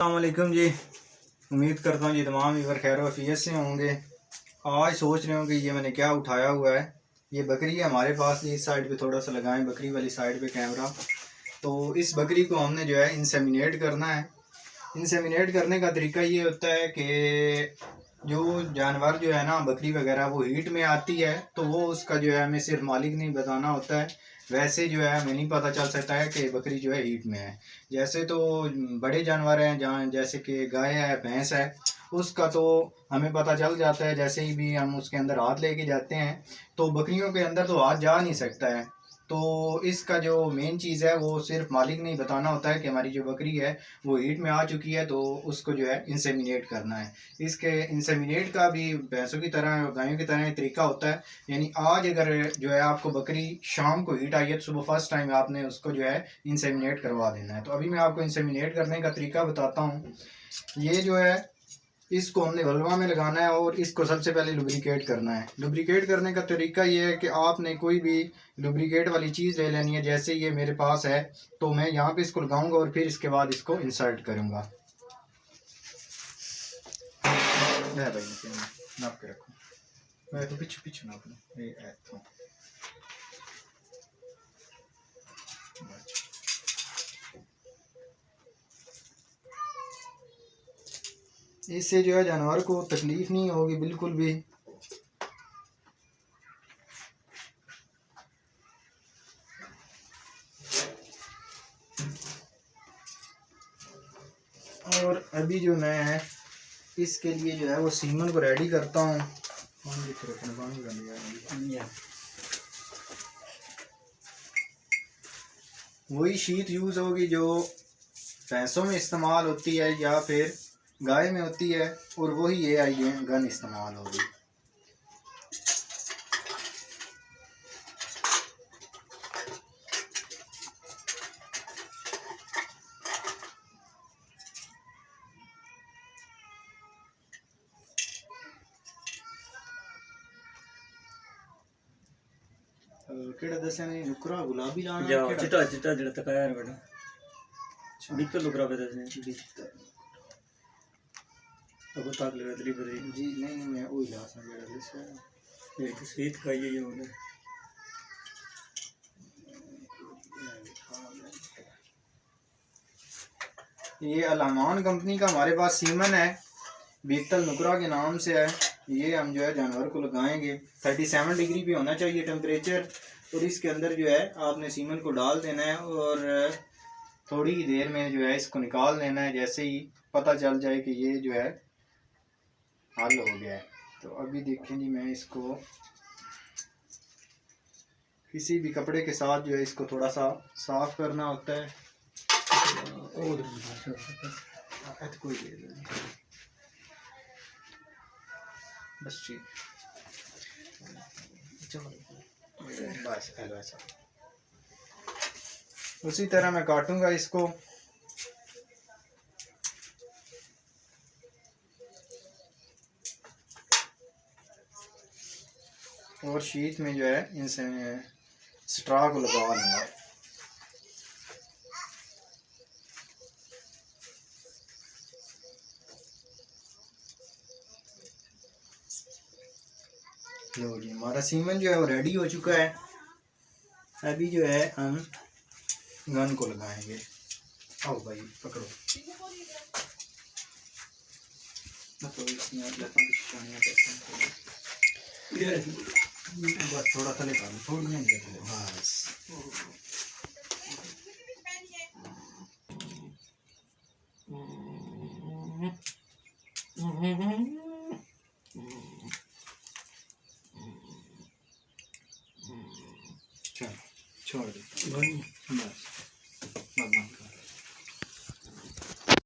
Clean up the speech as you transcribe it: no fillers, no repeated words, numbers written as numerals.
अस्सलामुअलैकुम जी। उम्मीद करता हूँ जी तमाम व्यूअर खैर वफियत से होंगे। आज सोच रहे हो कि ये मैंने क्या उठाया हुआ है। ये बकरी है हमारे पास। इस साइड पे थोड़ा सा लगाएं, बकरी वाली साइड पे कैमरा। तो इस बकरी को हमने जो है इंसेमिनेट करना है। इंसेमिनेट करने का तरीका ये होता है कि जो जानवर जो है ना, बकरी वगैरह, वो हीट में आती है तो वो उसका जो है हमें सिर्फ मालिक नहीं बताना होता है। वैसे जो है हमें नहीं पता चल सकता है कि बकरी जो है हीट में है। जैसे तो बड़े जानवर हैं, जहाँ जैसे कि गाय है, भैंस है, उसका तो हमें पता चल जाता है जैसे ही भी हम उसके अंदर हाथ लेके जाते हैं। तो बकरियों के अंदर तो हाथ जा नहीं सकता है। तो इसका जो मेन चीज़ है वो सिर्फ मालिक नहीं बताना होता है कि हमारी जो बकरी है वो हीट में आ चुकी है, तो उसको जो है इंसेमिनेट करना है। इसके इंसेमिनेट का भी भैंसों की तरह, गायों की तरह तरीका होता है। यानी आज अगर जो है आपको बकरी शाम को हीट आई है तो सुबह फर्स्ट टाइम आपने उसको जो है इंसेमिनेट करवा देना है। तो अभी मैं आपको इंसेमिनेट करने का तरीका बताता हूँ। ये जो है, इसको हमने वल्वा में लगाना है और इसको सबसे पहले लुब्रिकेट करना है। लुब्रिकेट करने का तरीका ये है कि आपने कोई भी लुब्रिकेट वाली चीज़ ले लेनी है। जैसे ये मेरे पास है तो मैं यहाँ पे इसको लगाऊंगा और फिर इसके बाद इसको इंसर्ट करूँगा। भाई नाप के रखो, मैं तो पीछे पीछे नाप लूँ। ये तो इससे जो है जानवर को तकलीफ नहीं होगी बिल्कुल भी। और अभी जो मैं है इसके लिए जो है वो सीमन को रेडी करता हूँ। वही शीट यूज़ होगी जो भैंसों में इस्तेमाल होती है या फिर गाय में होती है, और वही ये आई गन इस्तेमाल होगी। केड़ा दसे ने नुकरा गुलाबी लाना जा चिट्टा चिट्टा जेड़ा तकाया है बेटा। बिकल नुकरा पे दसने बिकल अब ताक ले दली पर जी। नहीं मैं वही ला सा जेड़ा दसे ये तो सीत का ये होना। ये अलामान कंपनी का हमारे पास सीमन है, बीतल नुकरा के नाम से है। ये हम जो है जानवर को लगाएंगे। 37 डिग्री पे होना चाहिए टेम्परेचर, और इसके अंदर जो है आपने सीमन को डाल देना है और थोड़ी ही देर में जो है इसको निकाल लेना है। जैसे ही पता चल जाए कि ये जो है हल हो गया है। तो अभी देखें जी, मैं इसको किसी भी कपड़े के साथ जो है इसको थोड़ा सा साफ करना होता है। कोई बस ठीक, बस ऐसा। उसी तरह मैं काटूंगा इसको। और शीट में जो है इनसे स्ट्रा को लगा लूँगा। लो जी, हमारा सीमन जो है वो रेडी हो चुका है। अभी जो है हम गन को लगाएंगे। आओ भाई पकड़ो। बस थोड़ा सा निकालो, थोड़ा नहीं निकालो, बस। चलो छोड़ दो बस।